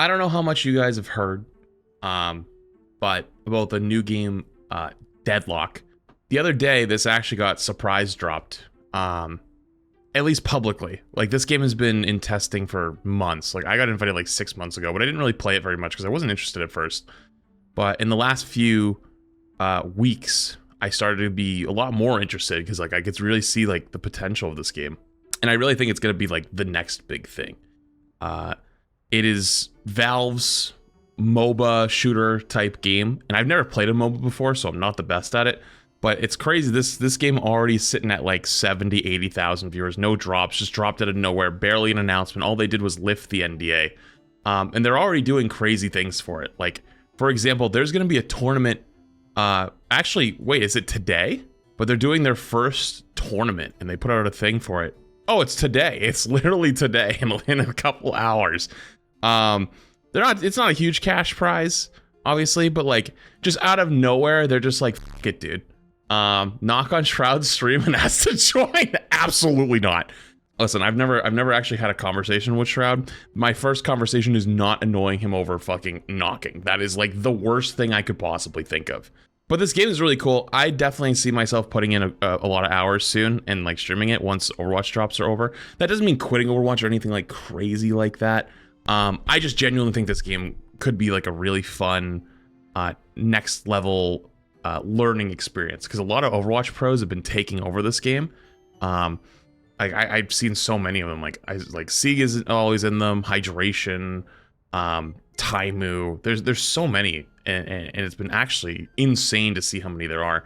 I don't know how much you guys have heard, but about the new game, Deadlock. The other day, this actually got surprise dropped, at least publicly. Like, this game has been in testing for months. Like, I got invited like 6 months ago, but I didn't really play it very much because I wasn't interested at first. But in the last few weeks, I started to be a lot more interested because like I could really see like the potential of this game, and I really think it's gonna be like the next big thing. It is Valve's MOBA shooter type game, and I've never played a MOBA before, so I'm not the best at it. But it's crazy. This game already sitting at like 70, 80,000 viewers, no drops, just dropped out of nowhere, barely an announcement. All they did was lift the NDA, and they're already doing crazy things for it. Like, for example, there's gonna be a tournament. Actually, wait, is it today? But they're doing their first tournament, and they put out a thing for it. Oh, it's today. It's literally today in a couple hours. It's not a huge cash prize, obviously, but like just out of nowhere, they're just like, fuck it, dude. Knock on Shroud's stream and ask to join. Absolutely not. Listen, I've never actually had a conversation with Shroud. My first conversation is not annoying him over fucking knocking. That is like the worst thing I could possibly think of. But this game is really cool. I definitely see myself putting in a lot of hours soon and like streaming it once Overwatch drops are over. That doesn't mean quitting Overwatch or anything like crazy like that. I just genuinely think this game could be like a really fun next level learning experience, because a lot of Overwatch pros have been taking over this game. I've seen so many of them. Like Sieg is always in them. Hydration, Taimu. There's so many, and it's been actually insane to see how many there are.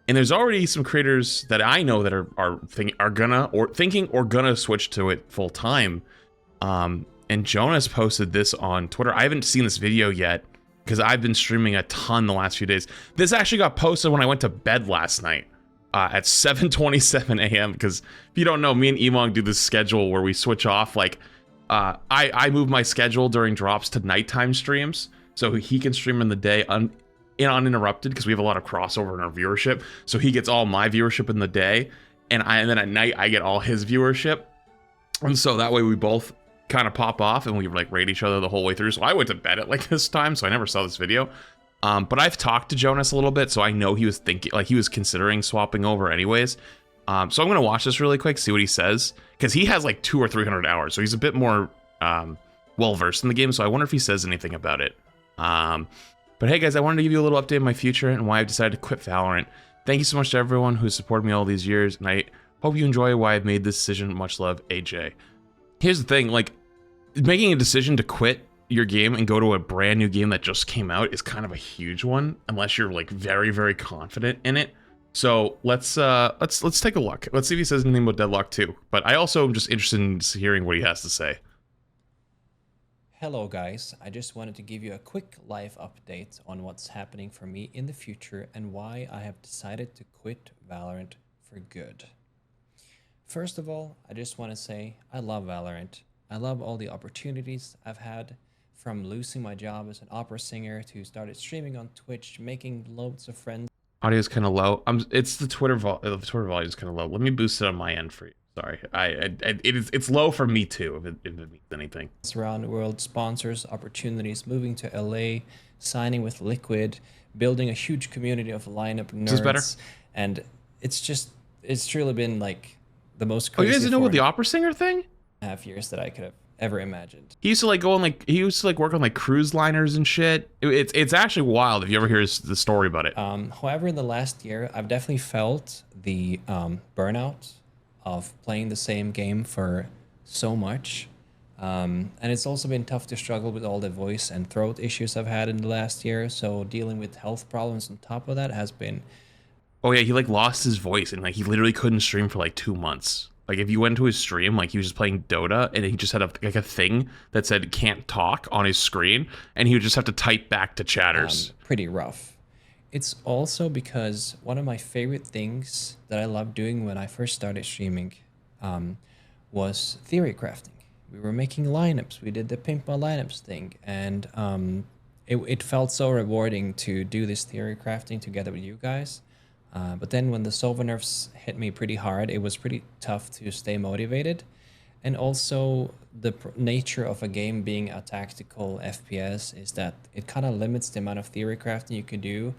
And there's already some creators that I know that are thinking or gonna switch to it full time. And Jonas posted this on Twitter. I haven't seen this video yet because I've been streaming a ton the last few days. This actually got posted when I went to bed last night. At 7:27 a.m. because if you don't know, me and Emong do this schedule where we switch off. Like, I move my schedule during drops to nighttime streams so he can stream in the day uninterrupted, because we have a lot of crossover in our viewership. So he gets all my viewership in the day, and then at night I get all his viewership, and so that way we both kind of pop off and we like raid each other the whole way through. So I went to bed at like this time, so I never saw this video. But I've talked to Jonas a little bit, so I know he was thinking, like he was considering swapping over anyways. So I'm gonna watch this really quick, see what he says, because he has like 200 or 300 hours, so he's a bit more well versed in the game. So I wonder if he says anything about it. But hey guys, I wanted to give you a little update on my future and why I've decided to quit Valorant. Thank you so much to everyone who's supported me all these years, and I hope you enjoy why I've made this decision. Much love, AJ. Here's the thing, like making a decision to quit your game and go to a brand new game that just came out is kind of a huge one, unless you're like very, very confident in it. So let's take a look. Let's see if he says anything about Deadlock 2. But I also am just interested in hearing what he has to say. Hello guys, I just wanted to give you a quick live update on what's happening for me in the future and why I have decided to quit Valorant for good. First of all, I just want to say I love Valorant. I love all the opportunities I've had, from losing my job as an opera singer to started streaming on Twitch, making loads of friends. Audio is kind of low. It's the Twitter volume is kind of low. Let me boost it on my end for you. Sorry, it's low for me too. If it means anything. Around the world, sponsors, opportunities, moving to LA, signing with Liquid, building a huge community of lineup nerds. Is this better? And it's truly been like the most crazy. Oh, you guys know what the opera singer thing? Half years that I could have ever imagined. He used to like go on work on like cruise liners and shit. It's actually wild if you ever hear the story about it. However, in the last year, I've definitely felt the burnout of playing the same game for so much. And it's also been tough to struggle with all the voice and throat issues I've had in the last year. So dealing with health problems on top of that has been... Oh yeah, he like lost his voice and like he literally couldn't stream for like 2 months. Like if you went to his stream, like he was just playing Dota and he just had a thing that said can't talk on his screen, and he would just have to type back to chatters. Pretty rough. It's also because one of my favorite things that I loved doing when I first started streaming was theory crafting. We were making lineups. We did the Pimp My Lineups thing, and it felt so rewarding to do this theory crafting together with you guys. But then when the Sova nerfs hit me pretty hard, it was pretty tough to stay motivated. And also, the nature of a game being a tactical FPS is that it kind of limits the amount of theory crafting you can do,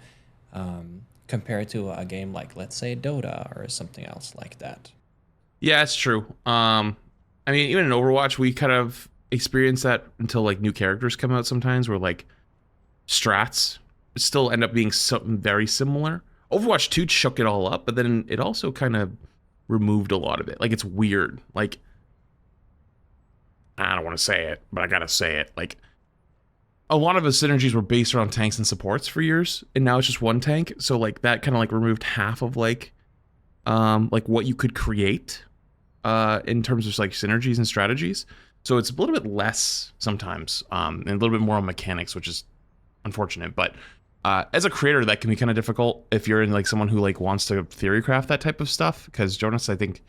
compared to a game like, let's say, Dota or something else like that. Yeah, it's true. I mean, even in Overwatch, we kind of experience that until like new characters come out sometimes, where like strats still end up being something very similar. Overwatch 2 shook it all up, but then it also kind of removed a lot of it. Like, it's weird. Like, I don't want to say it, but I gotta say it. Like, a lot of the synergies were based around tanks and supports for years, and now it's just one tank. So like that kind of like removed half of like what you could create in terms of like synergies and strategies. So it's a little bit less sometimes, and a little bit more on mechanics, which is unfortunate. But as a creator, that can be kind of difficult if you're in like someone who like wants to theory craft that type of stuff. Because Jonas, I think,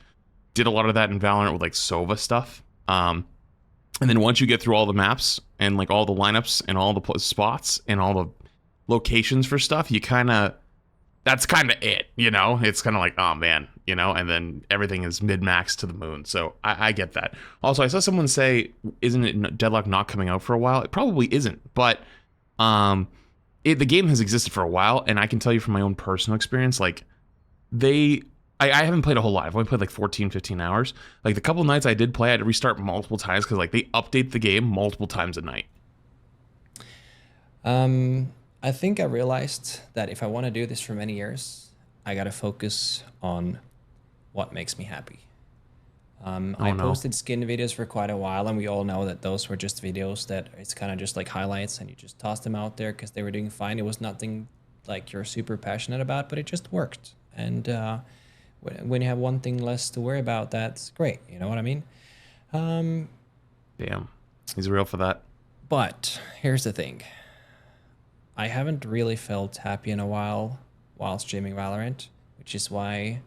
did a lot of that in Valorant with like Sova stuff. And then once you get through all the maps and like all the lineups and all the spots and all the locations for stuff, you kind of, that's kind of it, you know? It's kind of like, oh man, you know? And then everything is mid-max to the moon. So I get that. Also, I saw someone say, isn't it Deadlock not coming out for a while? It probably isn't, but the game has existed for a while, and I can tell you from my own personal experience, like I haven't played a whole lot. I've only played like 14, 15 hours. Like the couple nights I did play, I had to restart multiple times because like they update the game multiple times a night. I think I realized that if I want to do this for many years, I gotta focus on what makes me happy. I No. posted skin videos for quite a while, and we all know that those were just videos that it's kind of just like highlights, and you just toss them out there because they were doing fine. It was nothing like you're super passionate about, but it just worked. And when you have one thing less to worry about, that's great. You know what I mean? Damn, he's real for that. But here's the thing. I haven't really felt happy in a while streaming Valorant, which is why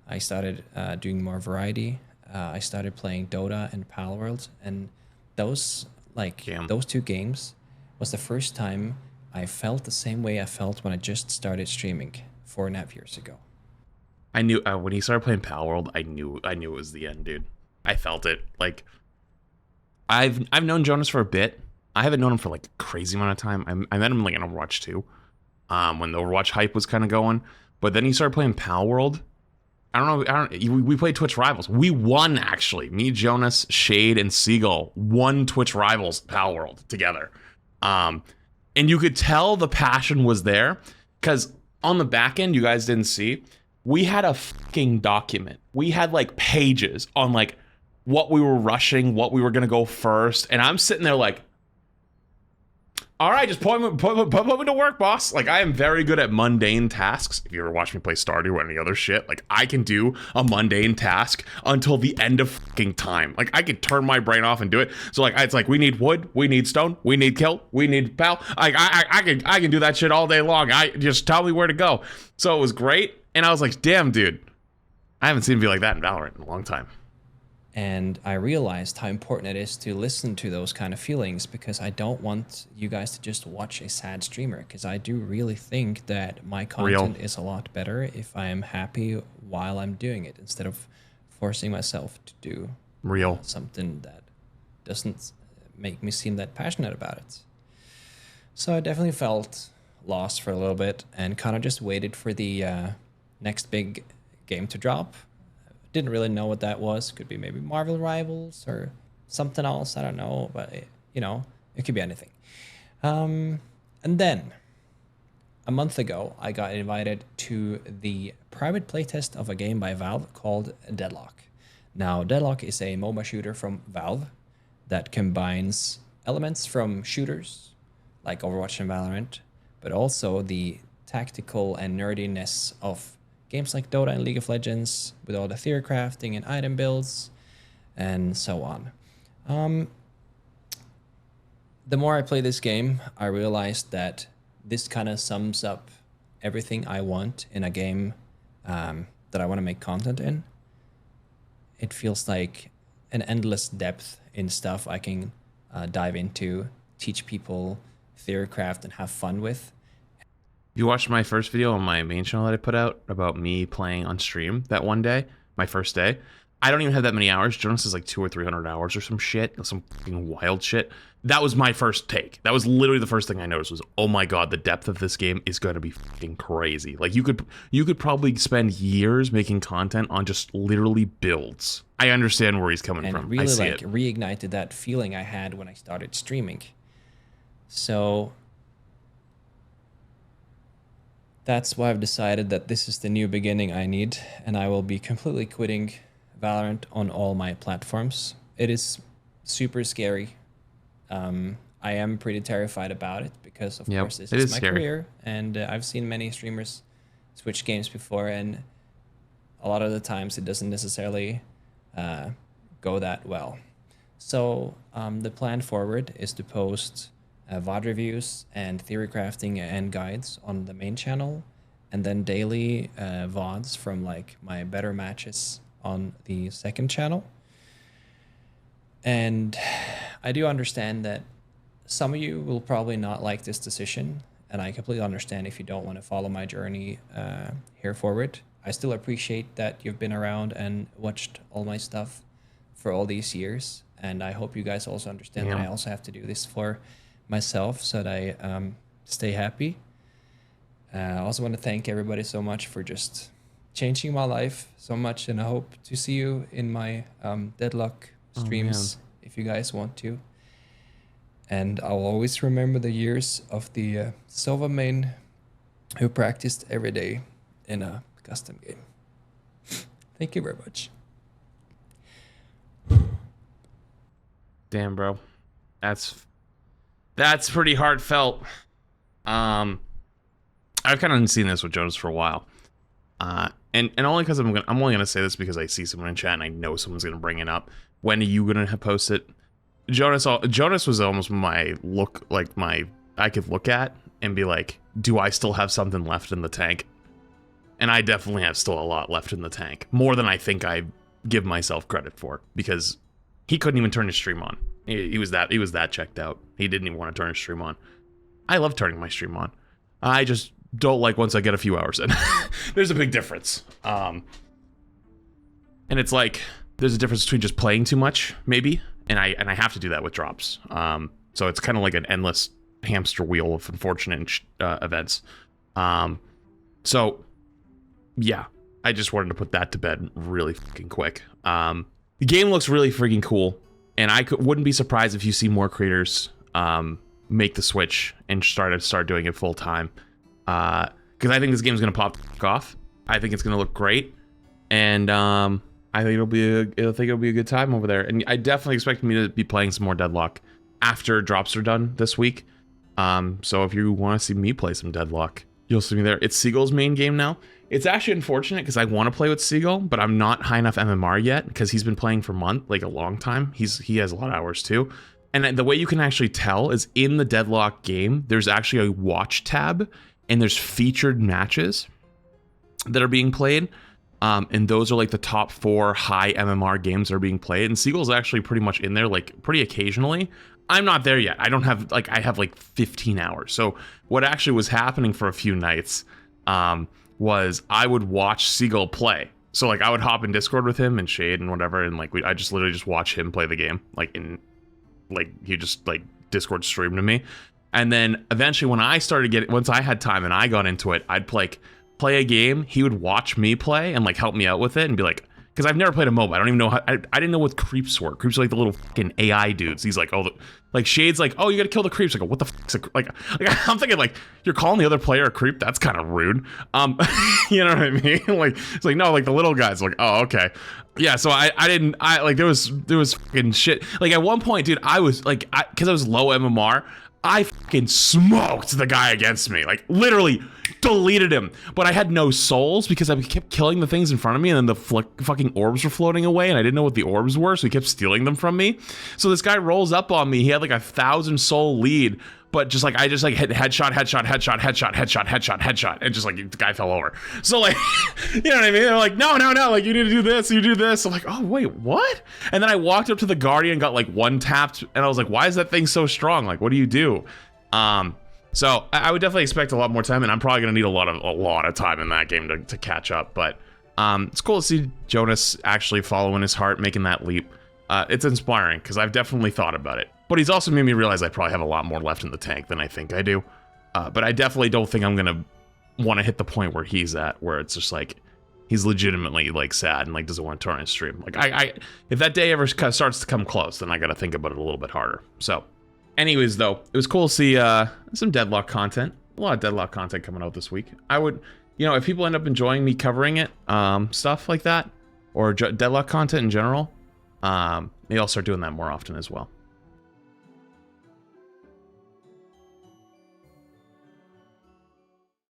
I started doing more variety. I started playing Dota and Palworld, and those Damn. those two games was the first time I felt the same way I felt when I just started streaming 4.5 years ago. I knew when he started playing Palworld, I knew it was the end, dude. I felt it. Like, I've known Jonas for a bit. I haven't known him for like a crazy amount of time. I met him like in Overwatch 2, when the Overwatch hype was kind of going. But then he started playing Palworld. We played Twitch Rivals. We won, actually. Me, Jonas, Shade, and Seagull won Twitch Rivals Palworld together. And you could tell the passion was there, because on the back end, you guys didn't see, we had a fucking document. We had like pages on like what we were rushing, what we were gonna go first, and I'm sitting there like, all right, just put me to work, boss. Like, I am very good at mundane tasks. If you ever watch me play Stardew or any other shit, like, I can do a mundane task until the end of fucking time. Like, I can turn my brain off and do it. So, like, it's like, we need wood, we need stone, we need kill, we need pal. Like, I can do that shit all day long. I just tell me where to go. So it was great, and I was like, damn, dude, I haven't seen it be like that in Valorant in a long time. And I realized how important it is to listen to those kind of feelings, because I don't want you guys to just watch a sad streamer, because I do really think that my content is a lot better if I am happy while I'm doing it, instead of forcing myself to do something that doesn't make me seem that passionate about it. So I definitely felt lost for a little bit and kind of just waited for the next big game to drop. Didn't really know what that was. Could be maybe Marvel Rivals or something else. I don't know, but it could be anything. And then a month ago, I got invited to the private playtest of a game by Valve called Deadlock. Now, Deadlock is a MOBA shooter from Valve that combines elements from shooters like Overwatch and Valorant, but also the tactical and nerdiness of games like Dota and League of Legends, with all the theory crafting and item builds and so on. The more I play this game, I realized that this kind of sums up everything I want in a game that I want to make content in. It feels like an endless depth in stuff I can dive into, teach people, theory craft, and have fun with. You watched my first video on my main channel that I put out about me playing on stream that one day, my first day. I don't even have that many hours. Jonas is like 200 or 300 hours or some shit, some fucking wild shit. That was my first take. That was literally the first thing I noticed was, oh my god, the depth of this game is going to be fucking crazy. Like you could probably spend years making content on just literally builds. I understand where he's coming from. And really I see like it. reignited that feeling I had when I started streaming. So that's why I've decided that this is the new beginning I need, and I will be completely quitting Valorant on all my platforms. It is super scary. I am pretty terrified about it because, of course, this is my career, and I've seen many streamers switch games before, and a lot of the times it doesn't necessarily go that well. So the plan forward is to post VOD reviews and theory crafting and guides on the main channel, and then daily VODs from like my better matches on the second channel. And I do understand that some of you will probably not like this decision, and I completely understand if you don't want to follow my journey here forward. I still appreciate that you've been around and watched all my stuff for all these years, and I hope you guys also understand that I also have to do this for myself so that I stay happy. I also want to thank everybody so much for just changing my life so much, and I hope to see you in my Deadlock streams if you guys want to. And I'll always remember the years of the Sova main who practiced every day in a custom game. Thank you very much. Damn, bro. That's pretty heartfelt. I've kind of seen this with Jonas for a while. And only because I'm only gonna say this because I see someone in chat and I know someone's gonna bring it up. When are you gonna post it? Jonas was almost my I could look at and be like, do I still have something left in the tank? And I definitely have still a lot left in the tank, more than I think I give myself credit for, because he couldn't even turn his stream on. He was that checked out. He didn't even want to turn his stream on. I love turning my stream on. I just don't like once I get a few hours in. There's a big difference. And it's like there's a difference between just playing too much, maybe, and I have to do that with drops. So it's kind of like an endless hamster wheel of unfortunate events. So yeah, I just wanted to put that to bed really fucking quick. The game looks really freaking cool, and wouldn't be surprised if you see more creators make the switch and start doing it full time. Because I think this game's gonna pop off. I think it's gonna look great, and I think it'll be a good time over there. And I definitely expect me to be playing some more Deadlock after drops are done this week. So if you want to see me play some Deadlock, you'll see me there. It's Seagull's main game now. It's actually unfortunate because I want to play with Seagull, but I'm not high enough MMR yet because he's been playing for a long time. He has a lot of hours too. And the way you can actually tell is in the Deadlock game, there's actually a watch tab and there's featured matches that are being played. And those are like the top 4 high MMR games that are being played. And Seagull's actually pretty much in there, like pretty occasionally. I'm not there yet. I have like 15 hours. So what actually was happening for a few nights was I would watch Seagull play. So like I would hop in Discord with him and Shade and whatever, and like I just literally just watch him play the game. He just like Discord streamed to me. And then eventually once I had time and I got into it, I'd play a game. He would watch me play and like help me out with it and be like, because I've never played a MOBA. I don't even know how. I didn't know what creeps were. Creeps are like the little fucking AI dudes. He's like, Shade's like, oh, you gotta kill the creeps. I go, what the fuck's a like? I'm thinking like, you're calling the other player a creep? That's kind of rude. You know what I mean? Like, it's like no, like the little guys. Like, oh, okay, yeah. So I didn't. Like there was fucking shit. Like at one point, dude, I was like, because I was low MMR. I fucking smoked the guy against me, like literally deleted him. But I had no souls because I kept killing the things in front of me, and then the fucking orbs were floating away, and I didn't know what the orbs were, so he kept stealing them from me. So this guy rolls up on me. He had like 1,000 soul lead, but just like I just like hit headshot, and just like the guy fell over. So like, you know what I mean? They're like, no, like you need to do this, you do this. I'm like, oh wait, what? And then I walked up to the Guardian, got like one tapped, and I was like, why is that thing so strong? Like, what do you do? So I would definitely expect a lot more time, and I'm probably gonna need a lot of time in that game to catch up. But It's cool to see Jonas actually following his heart, making that leap. It's inspiring because I've definitely thought about it. But he's also made me realize I probably have a lot more left in the tank than I think I do. But I definitely don't think I'm going to want to hit the point where he's at, where it's just like, he's legitimately like sad and like doesn't want to turn on his stream. Like if that day ever starts to come close, then I got to think about it a little bit harder. So anyways, though, it was cool to see some Deadlock content. A lot of Deadlock content coming out this week. I would, if people end up enjoying me covering it, stuff like that, or Deadlock content in general, maybe I'll start doing that more often as well.